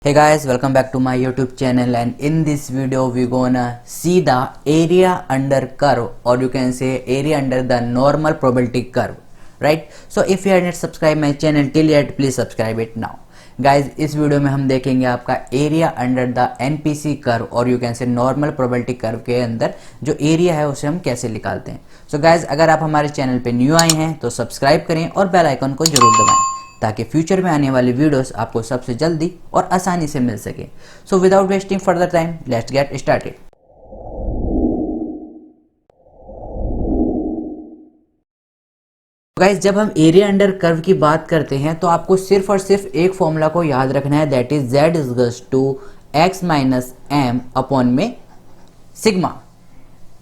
Hey guys, welcome back to my YouTube channel, and in this video we gonna see the area under curve, or you can say area under the normal probability curve, right? So if you haven't subscribed my channel till yet, please subscribe it now. Guys, इस video में हम देखेंगे आपका area under the NPC curve, और you can say normal probability curve के अंदर जो area है उसे हम कैसे निकालते हैं। सो गाइज, अगर आप हमारे चैनल पे न्यू आए हैं तो सब्सक्राइब करें और बेल आइकन को जरूर दबाएं ताकि फ्यूचर में आने वाली वीडियोस आपको सबसे जल्दी और आसानी से मिल सके। So without wasting further time, let's get started. Guys, जब हम एरिया अंडर कर्व की बात करते हैं तो आपको सिर्फ और सिर्फ एक फॉर्मूला को याद रखना है, that is z is to x minus m upon में sigma.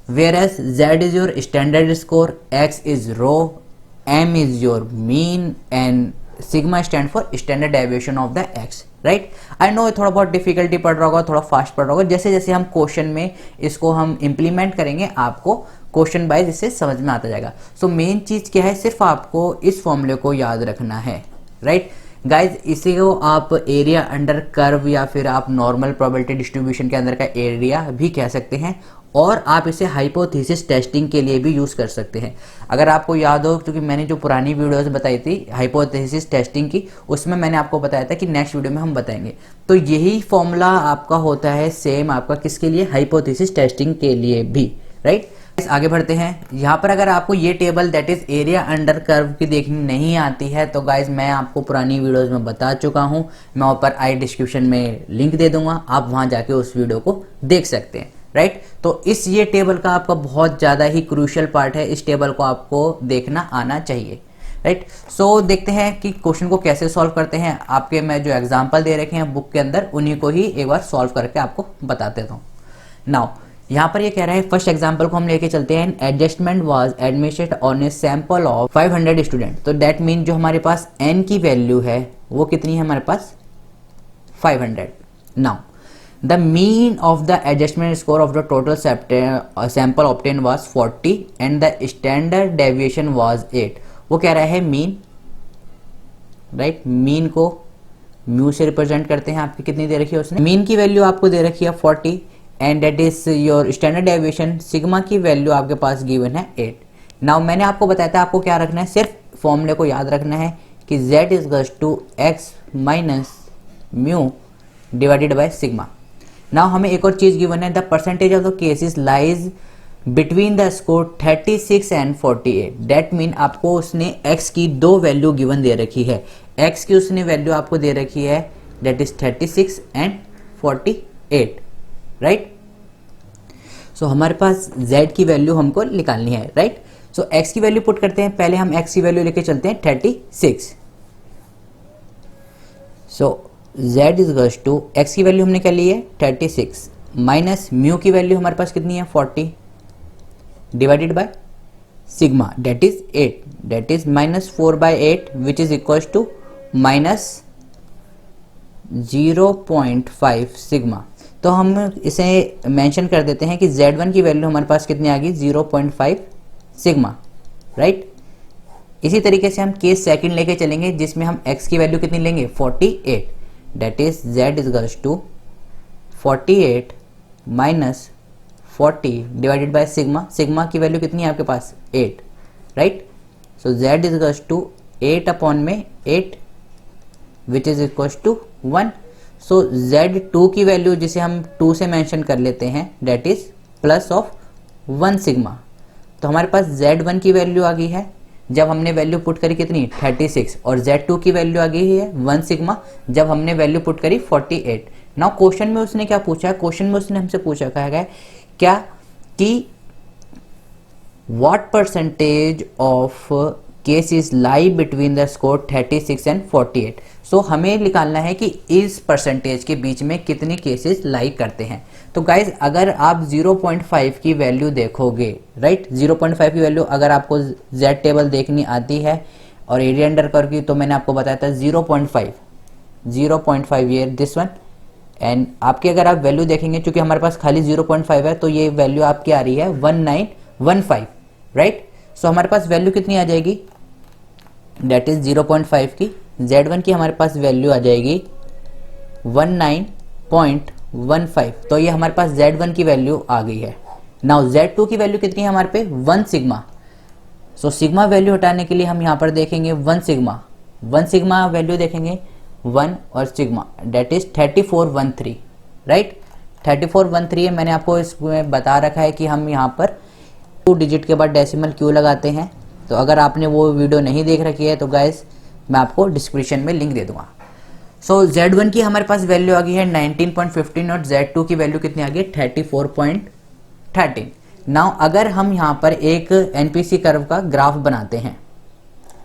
Whereas z is your standard score, x is raw, m is your mean and sigma stand for standard deviation of the x, right. I know थोड़ा बहुत difficulty पड़ रहा होगा, थोड़ा fast पड़ रहा होगा। जैसे जैसे हम क्वेश्चन में इसको हम इंप्लीमेंट करेंगे आपको क्वेश्चन वाइज इससे समझ में आता जाएगा। सो मेन चीज क्या है, सिर्फ आपको इस फॉर्मूले को याद रखना है, राइट गाइज। इसी को आप एरिया अंडर कर्व या फिर आप नॉर्मल प्रोबेबिलिटी डिस्ट्रीब्यूशन के अंदर का एरिया भी कह सकते हैं, और आप इसे हाइपोथेसिस टेस्टिंग के लिए भी यूज कर सकते हैं। अगर आपको याद हो, क्योंकि मैंने जो पुरानी वीडियोस बताई थी हाइपोथेसिस टेस्टिंग की, उसमें मैंने आपको बताया था कि नेक्स्ट वीडियो में हम बताएंगे। तो यही फॉर्मूला आपका होता है सेम आपका किसके लिए, हाइपोथेसिस टेस्टिंग के लिए भी, राइट। आगे बढ़ते हैं। यहाँ पर अगर आपको ये table that is area under curve की देखनी नहीं आती है तो गाइज मैं आपको पुरानी वीडियोस में बता चुका हूँ, मैं ऊपर आई डिस्क्रिप्शन में लिंक दे दूंगा, आप वहां जाके उस वीडियो को देख सकते हैं, राइट। तो इस ये टेबल का आपका बहुत ज़्यादा ही क्रूशियल पार्ट है, इस टेबल को आपको देखना आना चाहिए, राइट। सो देखते हैं कि क्वेश्चन को कैसे सॉल्व करते हैं। आपके मैं जो एग्जाम्पल दे रखे हैं बुक के अंदर, उन्हीं को ही एक बार सॉल्व करके आपको बता देता हूँ। नाउ यहाँ पर ये कह रहा है, फर्स्ट एग्जांपल को हम लेके चलते हैं। Adjustment was admitted on a sample of 500 student. तो दैट मीन जो हमारे पास n की वैल्यू है वो कितनी है हमारे पास, 500। Now the mean of the adjustment score of the total sample obtain was 40 and the standard deviation was 8। वो कह रहा है मीन, राइट। मीन को म्यू से रिप्रेजेंट करते हैं। आपकी कितनी दे रखी है उसने, मीन की वैल्यू आपको दे रखी है 40 and that is your standard deviation, sigma की वैल्यू आपके पास गिवन है 8। नाउ मैंने आपको बताया था आपको क्या रखना है, सिर्फ फॉर्मूले को याद रखना है कि z is to x minus mu divided by sigma. Now हमें एक और चीज गिवन है, the percentage of the cases lies between the score 36 and 48। That mean आपको उसने x की दो वैल्यू गिवन दे रखी है, x की उसने वैल्यू आपको दे रखी है that is 36 and 48, right. So हमारे पास z की वैल्यू हमको निकालनी है, राइट। सो x की वैल्यू पुट करते हैं। पहले हम x की वैल्यू लेके चलते हैं 36। सो z इज टू x की वैल्यू हमने क्या ली है 36 माइनस म्यू की वैल्यू हमारे पास कितनी है 40 divided by sigma that is 8, that is minus 4/8 which is equal to minus 0.5 sigma. तो हम इसे मेंशन कर देते हैं कि z1 की वैल्यू हमारे पास कितनी आ गई 0.5 सिग्मा, राइट। इसी तरीके से हम केस सेकंड लेके चलेंगे जिसमें हम x की वैल्यू कितनी लेंगे 48, that is z is to 48 minus 40 divided by sigma. Sigma की वैल्यू कितनी है आपके पास 8, right. So z is to 8 upon में 8 which is equal to 1। So z2 की वैल्यू जिसे हम 2 से मेंशन कर लेते हैं that is plus of 1 sigma. तो हमारे पास z1 की वैल्यू आ गई है जब हमने वैल्यू पुट करी कितनी 36, और z2 की वैल्यू आ गई है 1 सिग्मा जब हमने वैल्यू पुट करी 48। नाउ क्वेश्चन में उसने क्या पूछा है, क्वेश्चन में उसने हमसे पूछा कहा गया क्या कि what percentage of cases lie between the score 36 and 48। सो हमें निकालना है कि इस परसेंटेज के बीच में कितने केसेस लाई करते हैं। तो गाइज अगर आप 0.5 की वैल्यू देखोगे, राइट, 0.5 की वैल्यू अगर आपको z टेबल देखनी आती है और एरिया अंडर कर्व की, तो मैंने आपको बताया था 0.5 ये दिस वन। एंड आपकी अगर आप वैल्यू देखेंगे, चूंकि हमारे पास खाली 0.5 है तो ये वैल्यू आपकी आ रही है 1915, राइट। सो हमारे पास वैल्यू कितनी आ जाएगी दैट इज 0.5 की, z1 की हमारे पास वैल्यू आ जाएगी 19.15, तो ये हमारे पास Z1 की वैल्यू आ गई है। नाउ Z2 की वैल्यू कितनी है हमारे पे 1 सिग्मा। सो सिग्मा वैल्यू हटाने के लिए हम यहाँ पर देखेंगे 1 सिग्मा वैल्यू देखेंगे 1 और सिग्मा डेट इज 3413, राइट। 3413 है, मैंने आपको इसमें बता रखा है कि हम यहाँ पर 2 डिजिट के बाद डेसिमल क्यों लगाते हैं। तो अगर आपने वो वीडियो नहीं देख रखी है तो गाइस मैं आपको डिस्क्रिप्शन में लिंक दे दूंगा। सो Z1 की हमारे पास वैल्यू आ गई है 19.15 और Z2 की वैल्यू कितनी आ गई 34.13। नाउ अगर हम यहाँ पर एक एनपीसी कर्व का ग्राफ बनाते हैं,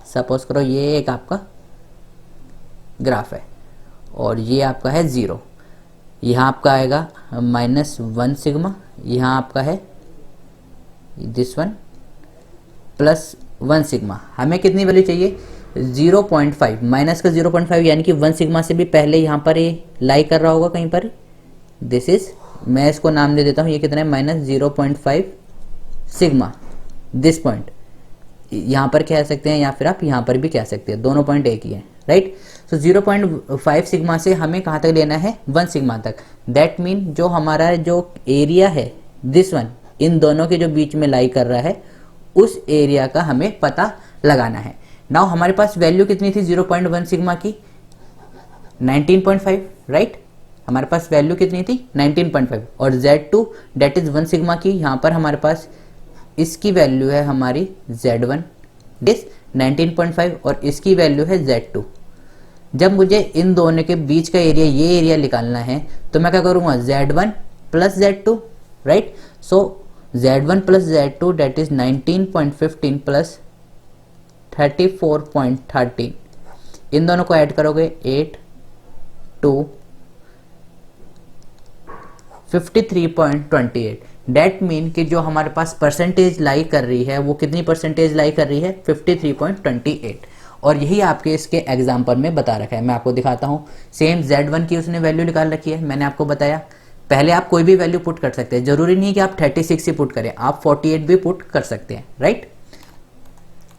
सपोज करो ये एक आपका ग्राफ है और ये आपका है 0, यहाँ आपका आएगा -1 सिग्मा, यहाँ आपका है दिस वन +1 सिग्मा। हमें कितनी वैल्यू चाहिए 0.5, माइनस का 0.5 यानी कि 1 सिग्मा से भी पहले यहाँ पर ये लाई कर रहा होगा कहीं पर। दिस इज, मैं इसको नाम दे देता हूँ, ये कितना है -0.5 सिग्मा। दिस पॉइंट यहाँ पर कह सकते हैं या फिर आप यहाँ पर भी कह सकते हैं, दोनों पॉइंट एक ही है, राइट। सो 0.5 सिग्मा से हमें कहाँ तक लेना है 1 सिग्मा तक। दैट मीन जो हमारा जो एरिया है दिस वन, इन दोनों के जो बीच में लाई कर रहा है उस एरिया का हमें पता लगाना है। नाउ हमारे पास वैल्यू कितनी थी 0.1 सिग्मा की 19.5, राइट। हमारे पास वैल्यू कितनी थी 19.5 और Z2 डेट इज 1 सिग्मा की, यहाँ पर हमारे पास इसकी वैल्यू है हमारी Z1 दिस 19.5 और इसकी वैल्यू है Z2। जब मुझे इन दोनों के बीच का एरिया, ये एरिया निकालना है तो मैं क्या करूँगा Z1 + Z2, right. So Z1 + Z2 that is 19.15 + 34.13, इन दोनों को ऐड करोगे 8 2 53.28। डेट मीन कि जो हमारे पास परसेंटेज लाई कर रही है वो कितनी परसेंटेज लाई कर रही है 53.28। और यही आपके इसके एग्जाम्पल में बता रखा है, मैं आपको दिखाता हूँ। सेम Z1 की उसने वैल्यू निकाल रखी है, मैंने आपको बताया। पहले आप कोई भी वैल्यू पुट कर सकते हैं, जरूरी नहीं कि आप 36 ही पुट करें, आप 48 भी पुट कर सकते हैं, राइट।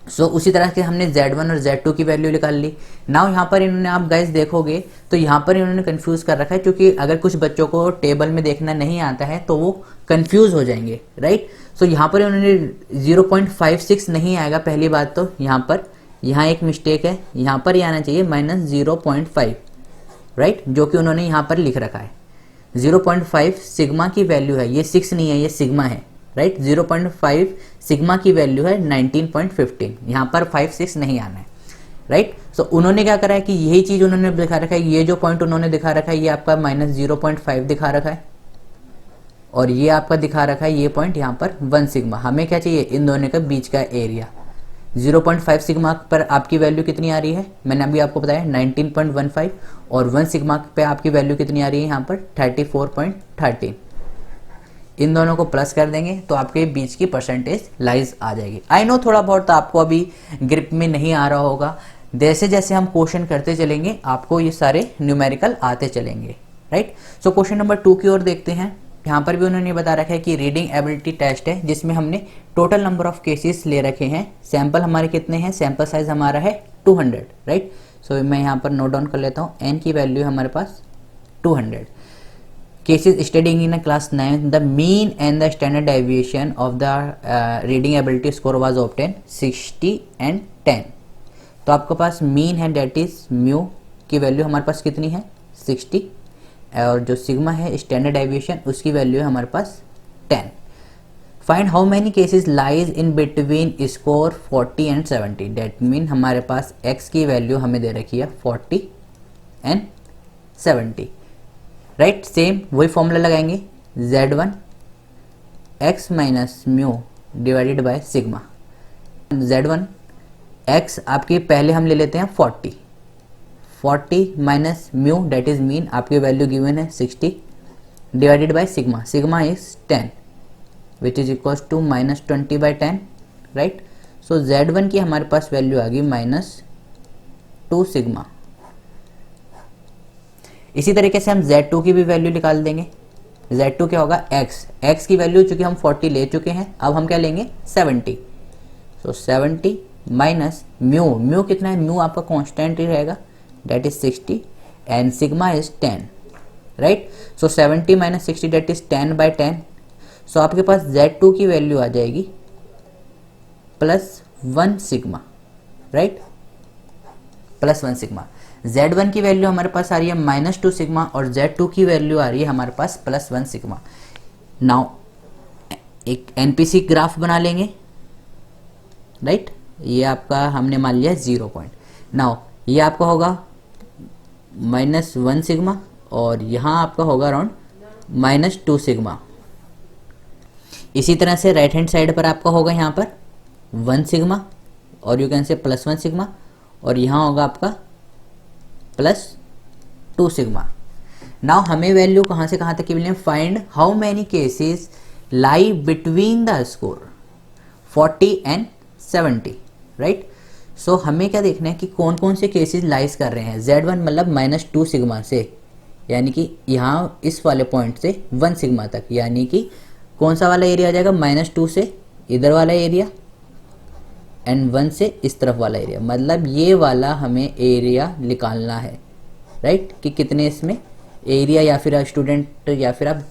सो उसी तरह से हमने Z1 और Z2 की वैल्यू निकाल ली। नाउ यहाँ पर इन्होंने, आप गाइस देखोगे तो यहाँ पर इन्होंने कंफ्यूज कर रखा है, क्योंकि अगर कुछ बच्चों को टेबल में देखना नहीं आता है तो वो कंफ्यूज हो जाएंगे, राइट। सो यहाँ पर इन्होंने 0.56 नहीं आएगा, पहली बात तो यहाँ एक मिस्टेक है, यहाँ पर ही आना चाहिए -0.5, राइट, जो कि उन्होंने यहाँ पर लिख रखा है। 0.5 सिग्मा की वैल्यू है, ये 6 नहीं है, ये सिग्मा है, राइट। 0.5 सिग्मा की वैल्यू है 19.15, यहाँ पर 5 6 नहीं आना है, राइट। सो उन्होंने क्या करा है कि यही चीज उन्होंने दिखा रखा है, ये जो पॉइंट उन्होंने दिखा रखा है ये आपका -0.5 दिखा रखा है और ये आपका दिखा रखा है ये पॉइंट यहाँ पर 1 सिग्मा। हमें क्या चाहिए इन दोनों के बीच का एरिया। 0.5 सिग्मा पर आपकी वैल्यू कितनी आ रही है, मैंने अभी आपको बताया 19.15 और 1 सिग्मा पे आपकी वैल्यू कितनी आ रही है यहाँ पर 34.13। इन दोनों को प्लस कर देंगे तो आपके बीच की परसेंटेज लाइज आ जाएगी। आई नो थोड़ा बहुत आपको अभी ग्रिप में नहीं आ रहा होगा, जैसे जैसे हम क्वेश्चन करते चलेंगे आपको ये सारे न्यूमेरिकल आते चलेंगे, राइट। सो क्वेश्चन नंबर 2 की ओर देखते हैं। यहाँ पर भी उन्होंने बता रखा है कि रीडिंग एबिलिटी टेस्ट है, जिसमें हमने टोटल नंबर ऑफ केसेस ले रखे हैं। सैंपल हमारे कितने हैं, सैंपल साइज हमारा है 200, राइट। सो मैं यहाँ पर नोट डाउन कर लेता हूँ, n की वैल्यू हमारे पास 200। Cases studying in a class 9, the mean and the standard deviation of the reading ability score was obtained 60 and 10। तो आपके पास मीन है डेट इज म्यू की वैल्यू हमारे पास कितनी है 60 और जो सिग्मा है स्टैंडर्ड डेविएशन उसकी वैल्यू है हमारे पास 10। Find how many cases lies in between score 40 and 70। That mean हमारे पास x की वैल्यू हमें दे रखी है 40 एंड 70, राइट। सेम वही फॉर्मूला लगाएंगे Z1 x minus mu divided by sigma. Z1 x आपकी पहले हम ले लेते हैं 40 minus mu that is mean, आपकी वैल्यू गिवन है 60 divided by sigma, sigma is 10 which is equals to -20/10, right. So Z1 की हमारे पास वैल्यू आ गई -2 सिग्मा। इसी तरीके से हम Z2 की भी वैल्यू निकाल देंगे। Z2 क्या होगा x की वैल्यू चूंकि हम 40 ले चुके हैं, अब हम क्या लेंगे 70। सो 70 माइनस म्यू कितना है, म्यू आपका कांस्टेंट ही रहेगा that is 60 and sigma is 10, right. So 70 minus 60 that is 10/10। So आपके पास Z2 की वैल्यू आ जाएगी +1 सिग्मा, राइट, +1 सिग्मा। Z1 की वैल्यू हमारे पास आ रही है -2 सिग्मा और Z2 की वैल्यू आ रही है हमारे पास +1 सिग्मा। नाउ एक एनपीसी ग्राफ बना लेंगे, राइट। ये आपका हमने मान लिया 0 पॉइंट। नाउ ये आपका होगा -1 सिग्मा और यहाँ आपका होगा अराउंड -2 सिग्मा। इसी तरह से राइट हैंड साइड पर आपका होगा यहाँ पर 1 सिग्मा और यू कैन से +1 सिग्मा और यहाँ होगा आपका +2 सिग्मा। नाउ हमें वैल्यू कहाँ से कहाँ तक की मिली है, find how many cases lie between the score 40 and 70, right. So हमें क्या देखना है कि कौन कौन से केसेस लाइज कर रहे हैं। Z1 मतलब -2 सिग्मा से, यानी कि यहाँ इस वाले पॉइंट से 1 सिग्मा तक, यानी कि कौन सा वाला एरिया आ जाएगा, -2 से इधर वाला एरिया एंड 1 से इस तरफ वाला एरिया, मतलब ये वाला हमें एरिया निकालना है, राइट। कि कितने इसमें एरिया या फिर स्टूडेंट या फिर आप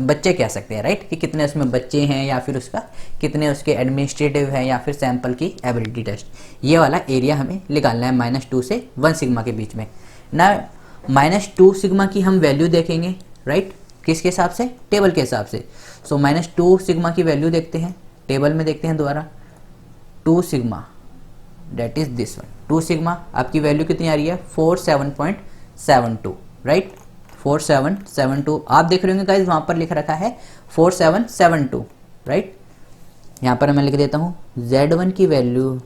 बच्चे कह सकते हैं, राइट, कि कितने उसमें बच्चे हैं या फिर उसका कितने उसके एडमिनिस्ट्रेटिव हैं या फिर सैंपल की एबिलिटी टेस्ट, ये वाला एरिया हमें निकालना है -2 से 1 सिग्मा के बीच में ना। -2 सिग्मा की हम वैल्यू देखेंगे, राइट, किसके हिसाब से, टेबल के हिसाब से। सो -2 सिग्मा की वैल्यू देखते हैं, टेबल में देखते हैं दोबारा। 2 sigma that is this one, 2 sigma आपकी वैल्यू कितनी आ रही है, 47.72, राइट, 4772। आप देख रहे होंगे गाइज वहाँ पर लिख रखा है 4772, राइट। यहाँ पर मैं लिख देता हूँ Z1 की वैल्यू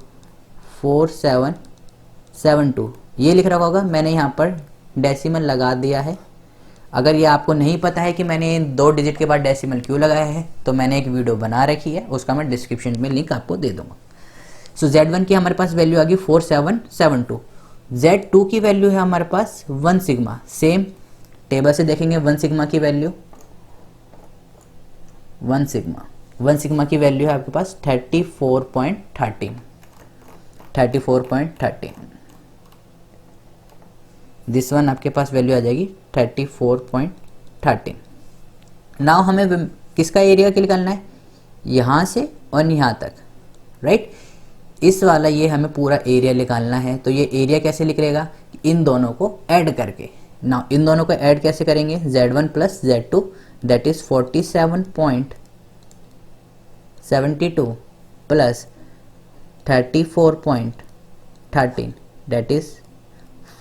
4772, ये लिख रखा होगा, मैंने यहाँ पर डेसिमल लगा दिया है। अगर ये आपको नहीं पता है कि मैंने 2 डिजिट के बाद डेसिमल क्यों लगाया है, तो मैंने एक वीडियो बना रखी है, उसका मैं डिस्क्रिप्शन में लिंक आपको दे दूंगा। सो Z1 की हमारे पास वैल्यू आ गई 4772। Z2 की वैल्यू है हमारे पास 1 सिग्मा, सेम टेबल से देखेंगे 1 सिग्मा की वैल्यू, 1 सिग्मा की वैल्यू है आपके पास 34.13। दिस वन आपके पास वैल्यू आ जाएगी 34.13। नाउ हमें किसका एरिया निकालना है, यहाँ से और यहाँ तक, राइट। इस वाला ये हमें पूरा एरिया निकालना है। तो ये एरिया कैसे निकलेगा, इन दोनों को ऐड करके। नाउ इन दोनों को ऐड कैसे करेंगे, Z1 plus Z2 that is 47.72 plus 34.13 that is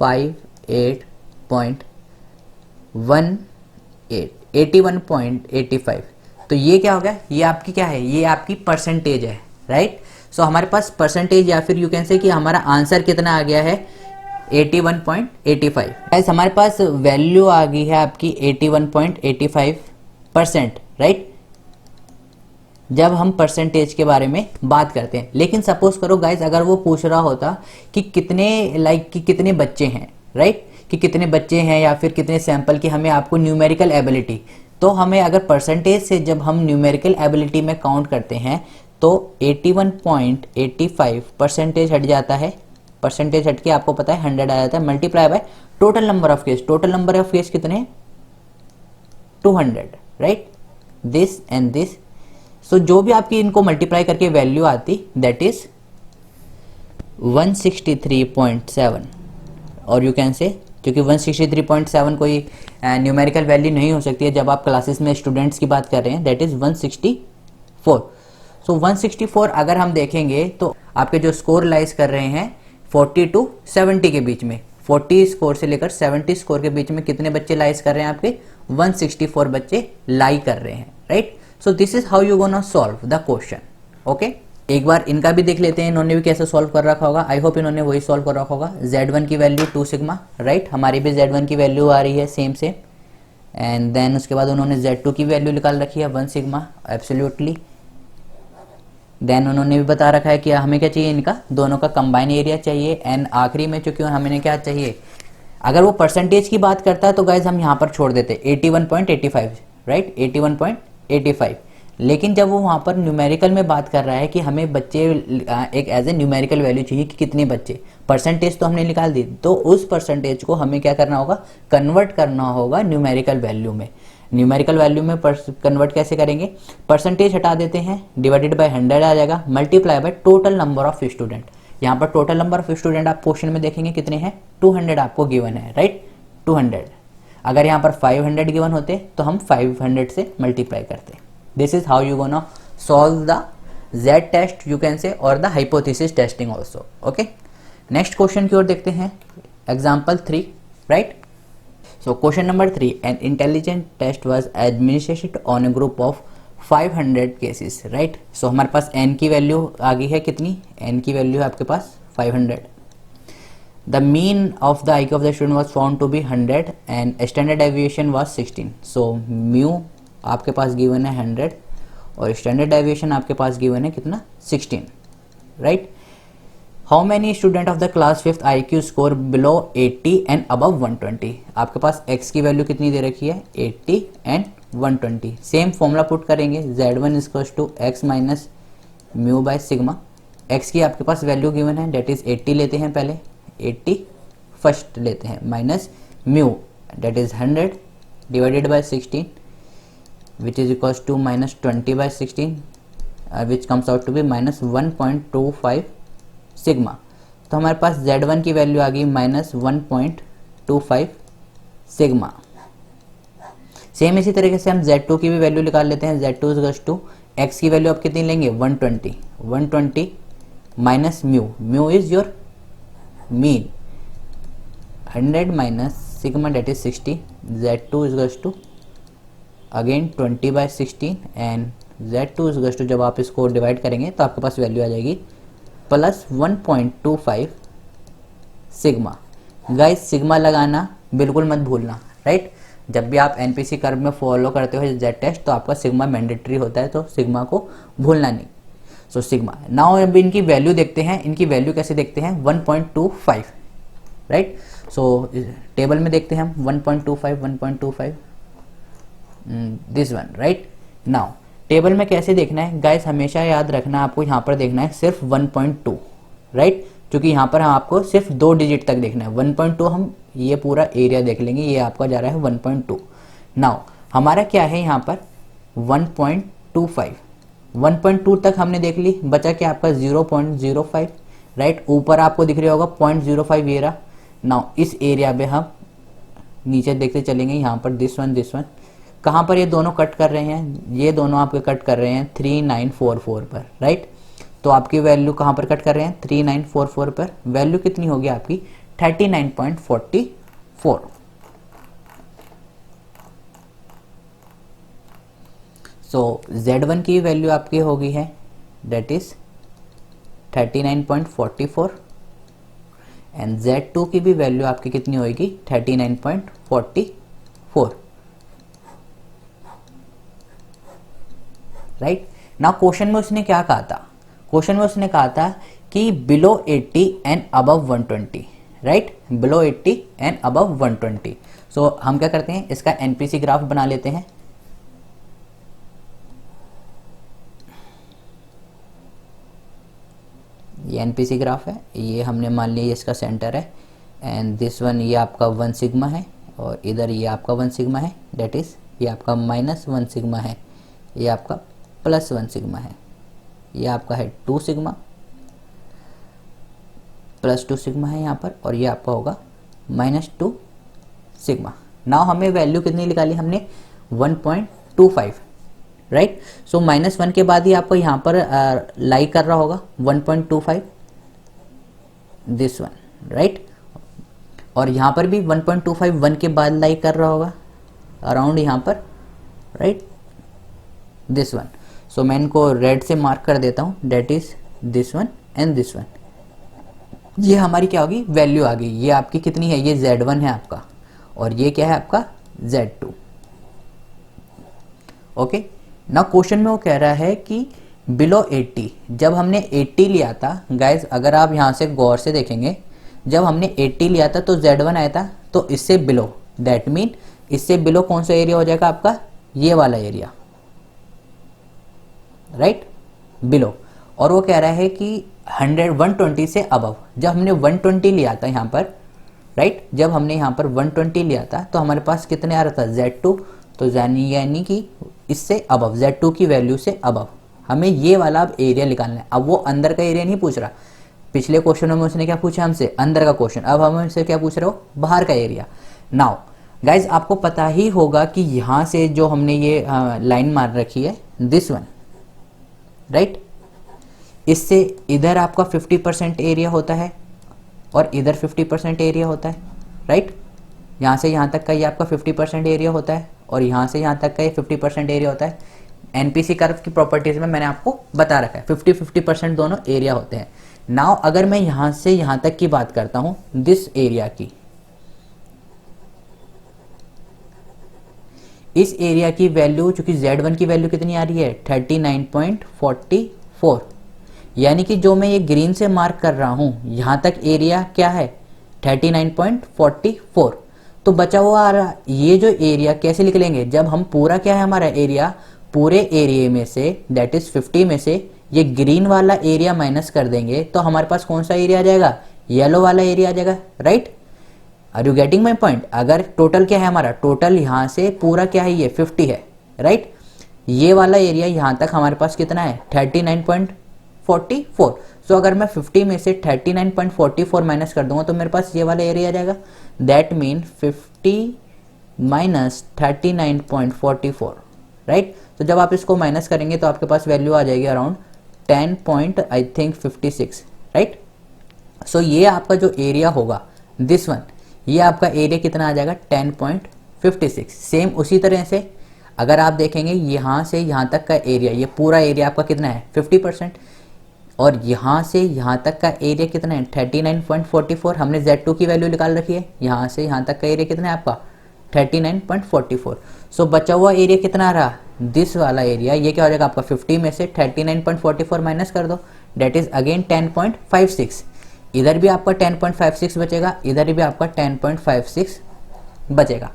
81.85। तो ये क्या हो गया, ये आपकी क्या है, ये आपकी परसेंटेज है, राइट। सो हमारे पास परसेंटेज या फिर यू कैन से कि हमारा आंसर कितना आ गया है 81.85। गाइस हमारे पास वैल्यू आ गई है आपकी 81.85%, राइट, जब हम परसेंटेज के बारे में बात करते हैं। लेकिन सपोज करो गाइस अगर वो पूछ रहा होता कि कितने बच्चे हैं, राइट, कि कितने बच्चे हैं या फिर कितने सैंपल की हमें आपको न्यूमेरिकल एबिलिटी, तो हमें अगर परसेंटेज से जब हम न्यूमेरिकल एबिलिटी में काउंट करते हैं तो 81.85 परसेंटेज हट जाता है। परसेंटेज हट के आपको पता है 100 आ जाता है, multiply by total number of case. Total number of case कितने, 200, राइट, दिस एंड दिस। सो जो भी आपकी इनको मल्टीप्लाई करके वैल्यू आती दैट इज 163.7। और यू कैन से क्योंकि 163.7 कोई न्यूमेरिकल वैल्यू नहीं हो सकती है जब आप क्लासेस में स्टूडेंट्स की बात कर रहे हैं, दैट इज 164। सो 164 अगर हम देखेंगे तो आपके जो स्कोर लाइज कर रहे हैं 40 to 70 के बीच में, 40 स्कोर से लेकर 70 स्कोर के बीच में कितने बच्चे लाइज कर रहे हैं, आपके 164 बच्चे लाई कर रहे हैं, right. So this is how you gonna solve the question, okay. एक बार इनका भी देख लेते हैं, इन्होंने भी कैसे सॉल्व कर रखा होगा। आई होप इन्होंने वही सॉल्व कर रखा होगा। Z1 की वैल्यू 2 सिग्मा, राइट, हमारी भी Z1 की वैल्यू आ रही है सेम से। एंड देन उसके बाद उन्होंने Z2 की वैल्यू निकाल रखी है 1 सिग्मा, एब्सोल्युटली। देन उन्होंने भी बता रखा है कि हमें क्या चाहिए, इनका दोनों का कंबाइन एरिया चाहिए। एंड आखिरी में चूंकि हमें क्या चाहिए, अगर वो परसेंटेज की बात करता है तो गाइज हम यहाँ पर छोड़ देते 81.85, राइट, 81.85। लेकिन जब वो वहाँ पर न्यूमेरिकल में बात कर रहा है कि हमें बच्चे एक एज ए न्यूमेरिकल वैल्यू चाहिए कि कितने बच्चे, परसेंटेज तो हमने निकाल दी, तो उस परसेंटेज को हमें क्या करना होगा, कन्वर्ट करना होगा न्यूमेरिकल वैल्यू में। न्यूमेरिकल वैल्यू में कन्वर्ट कैसे करेंगे, परसेंटेज हटा देते हैं, डिवाइडेड बाय 100 आ जाएगा, multiply by total number of student. यहाँ पर टोटल नंबर ऑफ स्टूडेंट आप क्वेश्चन में देखेंगे कितने हैं, 200 आपको गिवन है, राइट, 200। अगर यहाँ पर 500 गिवन होते तो हम 500 से मल्टीप्लाई करते। This is how you gonna solve the Z test you can say, और the hypothesis testing also. Okay, next question की ओर देखते हैं, example 3, right. So question number 3, an intelligent test was administered on a group of 500 cases, right. So हमारे पास n की value आ गई है कितनी, n की वैल्यू है आपके पास 500। The mean of the IQ of the student was found to be 100 and standard deviation was 16. So mu आपके पास गिवन है 100 और स्टैंडर्ड डेविएशन आपके पास गिवन है कितना, 16, right. How many student of the class 5th IQ score below 80 and above 120। आपके पास x की value कितनी दे रखी है, 80 एंड 120। सेम फॉर्मूला पुट करेंगे, Z1 equals to x minus mu by sigma. x की आपके पास वैल्यू गिवन है, डेट इज 80 लेते हैं पहले, 80 फर्स्ट लेते हैं, minus mu that is 100 divided by 16 which is equals to minus 20 by 16 which comes out to be minus 1.25 sigma. तो हमारे पास Z1 की वैल्यू आ गई माइनस 1.25 सिग्मा। सेम इसी तरीके से हम Z2 की भी वैल्यू निकाल लेते हैं, Z2 इक्वल्स टू x की वैल्यू आप कितनी लेंगे, 120 minus mu is your mean 100 minus sigma that is 60, Z2 is equals to again 20 by 16 and Z2 is equals to जब आप इसको डिवाइड करेंगे तो आपके पास वैल्यू आ जाएगी प्लस 1.25 सिग्मा। गाइस सिग्मा लगाना बिल्कुल मत भूलना, राइट। जब भी आप एनपीसी कर्व में फॉलो करते हो जेड टेस्ट तो आपका सिग्मा मैंडेटरी होता है, तो सिग्मा को भूलना नहीं। सो सिग्मा नाउ अब इनकी वैल्यू देखते हैं, इनकी वैल्यू कैसे देखते हैं, 1.25, राइट। सो टेबल में देखते हैं हम 1.25 this one, right. Now table में कैसे देखना है गाइस, हमेशा याद रखना आपको, यहाँ पर देखना है सिर्फ 1.2, राइट, क्योंकि यहाँ पर आपको सिर्फ 2 डिजिट तक देखना है। 1.2 हम ये पूरा एरिया देख लेंगे, ये आपका जा रहा है 1.2। नाउ हमारा क्या है यहाँ पर 1.25, 1.2 तक हमने देख ली, बचा क्या आपका 0.05, राइट। ऊपर आपको दिख रहा होगा 0.05 ये रहा। नाउ इस एरिया पे हम नीचे देखते चलेंगे, यहाँ पर दिस वन कहाँ पर ये दोनों कट कर रहे हैं, ये दोनों आपके कट कर रहे हैं 3944 पर, राइट। तो आपकी वैल्यू कहाँ पर कट कर रहे हैं, 3944 पर। वैल्यू कितनी होगी आपकी 39.44। सो Z1 की वैल्यू आपकी होगी है डेट इज 39.44 एंड Z2 की भी वैल्यू आपकी कितनी होगी 39.44, राइट। नाउ क्वेश्चन में उसने क्या कहा था, क्वेश्चन में उसने कहा था कि below 80 and above 120, right, below 80 and above 120। सो हम क्या करते हैं, इसका एनपीसी ग्राफ बना लेते हैं। ये एनपीसी ग्राफ है, ये हमने मान लिया इसका सेंटर है एंड दिस वन ये आपका 1 सिग्मा है और इधर ये आपका 1 सिग्मा है, डेट इज ये आपका -1 सिग्मा है, ये आपका +1 सिग्मा है, ये आपका है 2 सिग्मा +2 सिग्मा है यहाँ पर, और ये आपका होगा -2 सिग्मा। नाउ हमें वैल्यू कितनी निकाली हमने 1.25, राइट। सो -1 के बाद ही आपको यहाँ पर लाई कर रहा होगा 1.25 दिस वन, राइट, और यहाँ पर भी 1.25 1 के बाद लाई कर रहा होगा अराउंड यहाँ पर, राइट, दिस वन। सो मैं इनको रेड से मार्क कर देता हूँ, that is this one and this one. ये हमारी क्या होगी, वैल्यू आ गई। ये आपकी कितनी है, ये Z1 है आपका और ये क्या है आपका Z2। ओके, ना क्वेश्चन में वो कह रहा है कि बिलो 80, जब हमने 80 लिया था गाइज, अगर आप यहाँ से गौर से देखेंगे, जब हमने 80 लिया था तो Z1 आया था, तो इससे बिलो, दैट मीन इससे बिलो कौन सा एरिया हो जाएगा आपका, ये वाला एरिया, राइट, बिलो। और वो कह रहा है कि 120 से अबव। जब हमने 120 लिया था यहाँ पर, राइट, जब हमने यहाँ पर 120 लिया था तो हमारे पास कितने आ रहा था, Z2, तो यानी कि इससे अबव, Z2 की वैल्यू से अबव हमें ये वाला अब एरिया निकालना है। अब वो अंदर का एरिया नहीं पूछ रहा, पिछले क्वेश्चनों में उसने क्या पूछा हमसे, अंदर का क्वेश्चन, अब हम हमसे क्या पूछ रहे हो, बाहर का एरिया। नाउ गाइज आपको पता ही होगा कि यहाँ से जो हमने ये लाइन मार रखी है, दिस वन, राइट, इससे इधर आपका 50% एरिया होता है और इधर 50% एरिया होता है, राइट। यहाँ से यहाँ तक का ये आपका 50% एरिया होता है और यहाँ से यहाँ तक का ये 50% एरिया होता है। एनपीसी कर्व की प्रॉपर्टीज में मैंने आपको बता रखा है 50-50% दोनों एरिया होते हैं। नाउ अगर मैं यहाँ से यहाँ तक की बात करता हूँ, दिस एरिया की, इस एरिया की वैल्यू, चूंकि Z1 की वैल्यू कितनी आ रही है, 39.44, यानी कि जो मैं ये ग्रीन से मार्क कर रहा हूं यहां तक एरिया क्या है, 39.44। तो बचा हुआ आ रहा ये जो एरिया कैसे निकलेंगे, जब हम पूरा क्या है हमारा एरिया, पूरे एरिया में से दैट इज 50 में से ये ग्रीन वाला एरिया माइनस कर देंगे तो हमारे पास कौन सा एरिया आ जाएगा, येलो वाला एरिया आ जाएगा, right. Are you getting my point. अगर टोटल क्या है हमारा, टोटल यहाँ से पूरा क्या है, ये 50 है, राइट। ये वाला एरिया यहाँ तक हमारे पास कितना है, 39.44। सो अगर मैं 50 में से 39.44 माइनस कर दूंगा तो मेरे पास ये वाला एरिया आ जाएगा। That mean 50 minus 39.44, right. तो जब आप इसको माइनस करेंगे तो आपके पास वैल्यू आ जाएगी अराउंड 10.56, राइट। सो ये आपका जो एरिया होगा, दिस वन, ये आपका एरिया कितना आ जाएगा, 10.56। सेम उसी तरह से अगर आप देखेंगे यहाँ से यहाँ तक का एरिया, ये पूरा एरिया आपका कितना है, 50%, और यहाँ से यहाँ तक का एरिया कितना है, 39.44। हमने Z2 की वैल्यू निकाल रखी है, यहाँ से यहाँ तक का एरिया कितना है आपका, 39.44। सो बचा हुआ एरिया कितना आ रहा, दिस वाला एरिया, ये क्या हो जाएगा आपका, 50 में से 39.44 माइनस कर दो, डेट इज अगेन 10.56। इधर भी आपका 10.56 बचेगा, इधर भी आपका 10.56 बचेगा।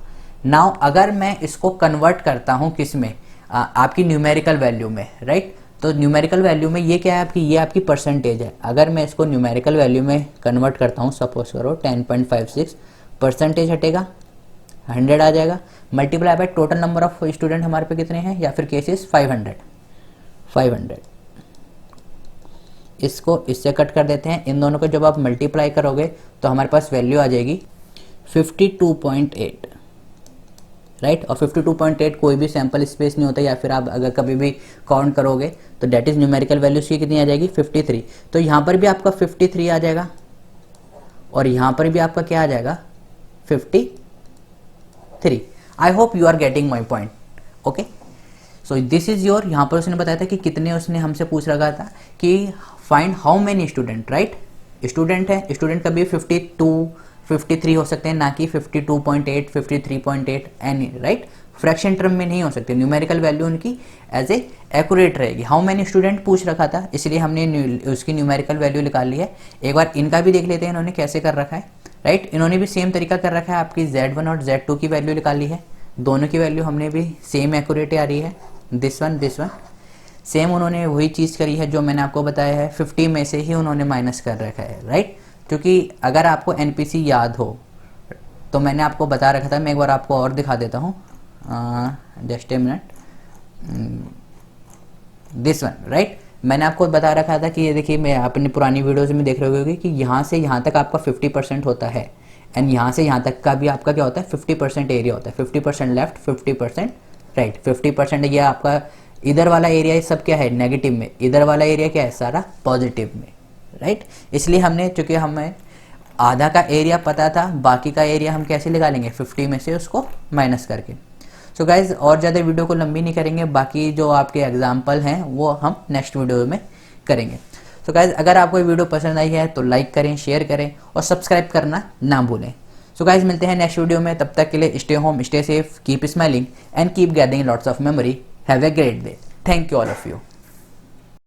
नाउ अगर मैं इसको कन्वर्ट करता हूँ किस में, आपकी न्यूमेरिकल वैल्यू में, राइट। तो न्यूमेरिकल वैल्यू में ये क्या है आपकी, ये आपकी परसेंटेज है। अगर मैं इसको न्यूमेरिकल वैल्यू में कन्वर्ट करता हूँ, सपोज करो 10.56, परसेंटेज हटेगा 100 आ जाएगा, multiply by total number of student हमारे पे कितने हैं, या फिर केसेस 500। इसको इससे कट कर देते हैं, इन दोनों को जब आप मल्टीप्लाई करोगे तो हमारे पास वैल्यू आ जाएगी 52.8, राइट। और 52.8 कोई भी सैंपल स्पेस नहीं होता, या फिर आप अगर कभी भी काउंट करोगे तो डेट इज न्यूमेरिकल वैल्यू की कितनी आ जाएगी, 53। तो यहाँ पर भी आपका 53 आ जाएगा और यहाँ पर भी आपका क्या आ जाएगा, 53। I hope you are getting my point, okay. So this is your, यहाँ पर उसने बताया था कि कितने, उसने हमसे पूछ रखा था कि find how many student, right. Student है, स्टूडेंट कभी 52 53 हो सकते हैं, ना कि 52.8 53.8 एनी, राइट। फ्रैक्शन टर्म में नहीं हो सकते, न्यूमेरिकल वैल्यू उनकी एज ए एक्यूरेट रहेगी। हाउ मेनी स्टूडेंट पूछ रखा था, इसलिए हमने उसकी न्यूमेरिकल वैल्यू निकाल ली है। एक बार इनका भी देख लेते हैं इन्होंने कैसे कर रखा है, राइट। इन्होंने भी सेम तरीका कर रखा है, आपकी Z1 और Z2 की वैल्यू निकाली है, दोनों की वैल्यू हमने भी सेम एक्यूरेट आ रही है, दिस वन सेम उन्होंने वही चीज़ करी है जो मैंने आपको बताया है, 50 में से ही उन्होंने माइनस कर रखा है, राइट। क्योंकि अगर आपको एनपीसी याद हो तो मैंने आपको बता रखा था, मैं एक बार आपको और दिखा देता हूँ, just a minute, this one, right. मैंने आपको बता रखा था कि ये देखिए, मैं अपनी पुरानी वीडियोज़ में देख रहे होगे कि यहाँ से यहाँ तक आपका 50% होता है एंड यहाँ से यहाँ तक का भी आपका क्या होता है, 50% एरिया होता है, 50% लेफ्ट 50% राइट। 50% ये आपका इधर वाला एरिया सब क्या है, नेगेटिव में, इधर वाला एरिया क्या है, सारा पॉजिटिव में, राइट। इसलिए हमने, चूंकि हमें आधा का एरिया पता था, बाकी का एरिया हम कैसे निकालेंगे, 50 में से उसको माइनस करके। सो गाइज और ज़्यादा वीडियो को लंबी नहीं करेंगे, बाकी जो आपके एग्जाम्पल हैं वो हम नेक्स्ट वीडियो में करेंगे। सो गाइज अगर आपको ये वीडियो पसंद आई है तो लाइक करें, शेयर करें और सब्सक्राइब करना ना भूलें। सो गाइज मिलते हैं नेक्स्ट वीडियो में, तब तक के लिए stay home, stay safe, keep smiling and keep gathering lots of memory. Have a great day. Thank you all of you.